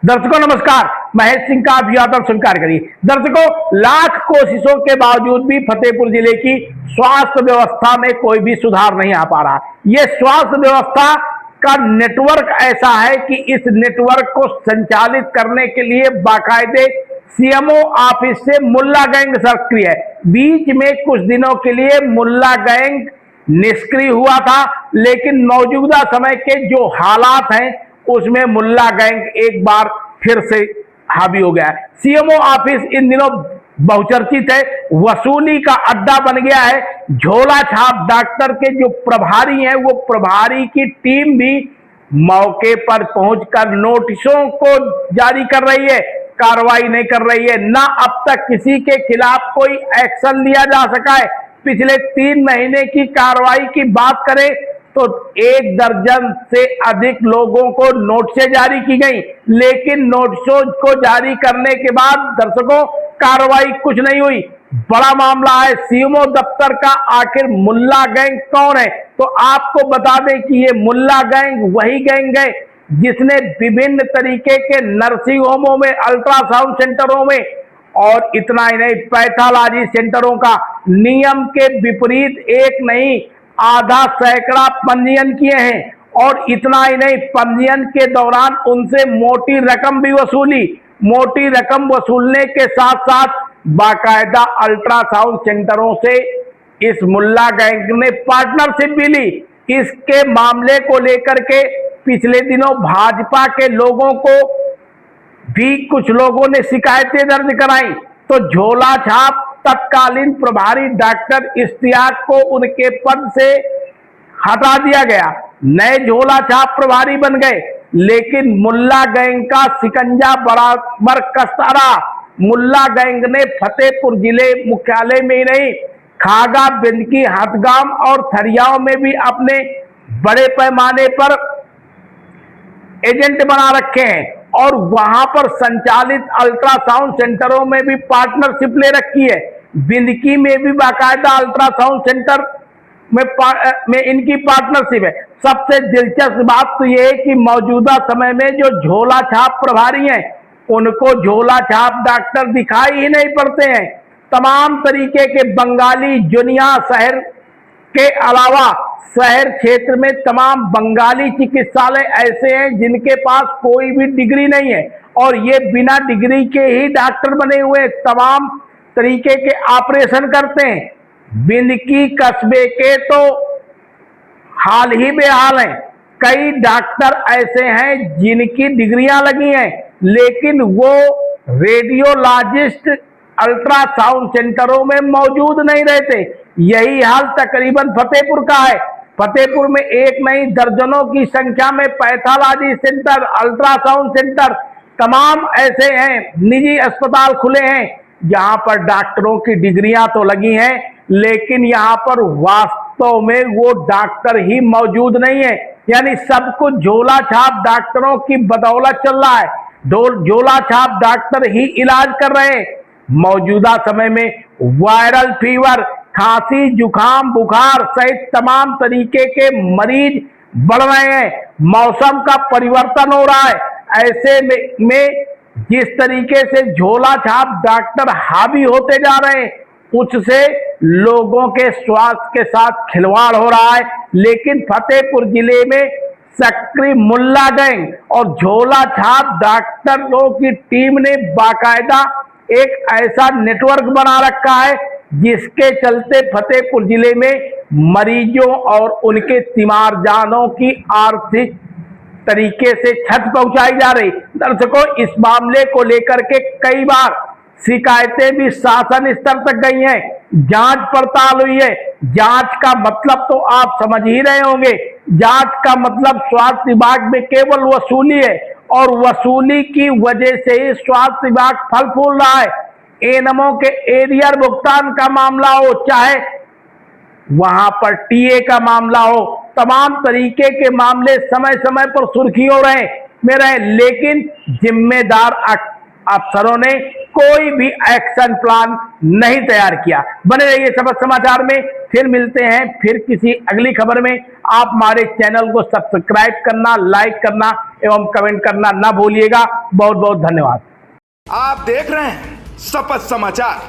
दर्शकों नमस्कार, महेश सिंह का अभियान स्वीकार करिए। दर्शकों, लाख कोशिशों के बावजूद भी फतेहपुर जिले की स्वास्थ्य व्यवस्था में कोई भी सुधार नहीं आ पा रहा। ये स्वास्थ्य व्यवस्था का नेटवर्क ऐसा है कि इस नेटवर्क को संचालित करने के लिए बाकायदे सीएमओ ऑफिस से मुल्ला गैंग सक्रिय है। बीच में कुछ दिनों के लिए मुल्ला गैंग निष्क्रिय हुआ था, लेकिन मौजूदा समय के जो हालात हैं उसमें मुल्ला गैंग एक बार फिर से हावी हो गया है। सीएमओ ऑफिस इन दिनों बहुचर्चित है, वसूली का अड्डा बन गया है। झोला छाप डॉक्टर के जो प्रभारी हैं, वो प्रभारी की टीम भी मौके पर पहुंचकर नोटिसों को जारी कर रही है, कार्रवाई नहीं कर रही है। ना अब तक किसी के खिलाफ कोई एक्शन लिया जा सका है। पिछले 3 महीने की कार्रवाई की बात करें तो 1 दर्जन से अधिक लोगों को नोटिसें जारी की गई, लेकिन नोटिसों को जारी करने के बाद दर्शकों कार्रवाई कुछ नहीं हुई। बड़ा मामला है सीएमओ दफ्तर का। आखिर मुल्ला गैंग कौन है? तो आपको बता दें कि ये मुल्ला गैंग वही गैंग है जिसने विभिन्न तरीके के नर्सिंग होमों में, अल्ट्रासाउंड सेंटरों में और इतना ही नहीं पैथोलॉजी सेंटरों का नियम के विपरीत एक नहीं आधा सैकड़ा पंजीयन किए हैं। और इतना ही नहीं, पंजीयन के दौरान उनसे मोटी रकम भी वसूली। मोटी रकम वसूलने के साथ साथ बाकायदा अल्ट्रासाउंड सेंटरों से इस मुल्ला गैंग ने पार्टनरशिप भी ली। इसके मामले को लेकर के पिछले दिनों भाजपा के लोगों को भी कुछ लोगों ने शिकायतें दर्ज कराई, तो झोला छाप तत्कालीन प्रभारी डॉक्टर इश्तियाक को उनके पद से हटा दिया गया। नए झोला छाप प्रभारी बन गए, लेकिन मुल्ला गैंग का शिकंजा बराबर कसता रहा। मुल्ला गैंग ने फतेहपुर जिले मुख्यालय में ही नहीं, खागा, बिंदकी, हथगाम और थरियाओं में भी अपने बड़े पैमाने पर एजेंट बना रखे हैं और वहां पर संचालित अल्ट्रासाउंड सेंटरों में भी पार्टनरशिप ले रखी है। बिंदकी में भी बाकायदा अल्ट्रासाउंड सेंटर में इनकी पार्टनरशिप है। सबसे दिलचस्प बात तो यह है कि मौजूदा समय में जो झोला छाप प्रभारी हैं उनको झोला छाप डॉक्टर दिखाई ही नहीं पड़ते हैं। तमाम तरीके के बंगाली जुनिया शहर के अलावा शहर क्षेत्र में तमाम बंगाली चिकित्सालय ऐसे हैं जिनके पास कोई भी डिग्री नहीं है और ये बिना डिग्री के ही डॉक्टर बने हुए तमाम तरीके के ऑपरेशन करते हैं। बिंदकी कस्बे के तो हाल ही बेहाल हैं। कई डॉक्टर ऐसे हैं जिनकी डिग्रियां लगी हैं, लेकिन वो रेडियोलॉजिस्ट अल्ट्रासाउंड सेंटरों में मौजूद नहीं रहते। यही हाल तकरीबन फतेहपुर का है। फतेहपुर में एक नहीं दर्जनों की संख्या में पैथोलॉजी सेंटर, अल्ट्रासाउंड सेंटर तमाम ऐसे हैं, निजी अस्पताल खुले हैं जहां पर डॉक्टरों की डिग्रियां तो लगी हैं, लेकिन यहां पर वास्तव में वो डॉक्टर ही मौजूद नहीं है। यानी सब कुछ झोला छाप डॉक्टरों की बदौलत चल रहा है। झोला छाप डॉक्टर ही इलाज कर रहे हैं। मौजूदा समय में वायरल फीवर, खांसी, जुकाम, बुखार सहित तमाम तरीके के मरीज बढ़ रहे हैं। मौसम का परिवर्तन हो रहा है। ऐसे में जिस तरीके से झोला छाप डॉक्टर हावी होते जा रहे हैं, उससे लोगों के स्वास्थ्य के साथ खिलवाड़ हो रहा है। लेकिन फतेहपुर जिले में सक्रिय मुल्ला गैंग और झोला छाप डॉक्टरों की टीम ने बाकायदा एक ऐसा नेटवर्क बना रखा है जिसके चलते फतेहपुर जिले में मरीजों और उनके तीमारदारों की आर्थिक तरीके से क्षति पहुंचाई जा रही। दर्शकों, इस मामले को लेकर के कई बार शिकायतें भी शासन स्तर तक गई हैं, जांच पड़ताल हुई है। जांच का मतलब तो आप समझ ही रहे होंगे, जांच का मतलब स्वास्थ्य विभाग में केवल वसूली है और वसूली की वजह से ही स्वास्थ्य विभाग फल फूल रहा है। एनएमओ के एरियर भुगतान का मामला हो, चाहे वहां पर टीए का मामला हो, तमाम तरीके के मामले समय समय पर सुर्खियों में रहे, लेकिन जिम्मेदार अफसरों ने कोई भी एक्शन प्लान नहीं तैयार किया। बने रहिए सबक समाचार में। फिर मिलते हैं फिर किसी अगली खबर में। आप हमारे चैनल को सब्सक्राइब करना, लाइक करना एवं कमेंट करना ना भूलिएगा। बहुत बहुत धन्यवाद। आप देख रहे हैं शपथ समाचार।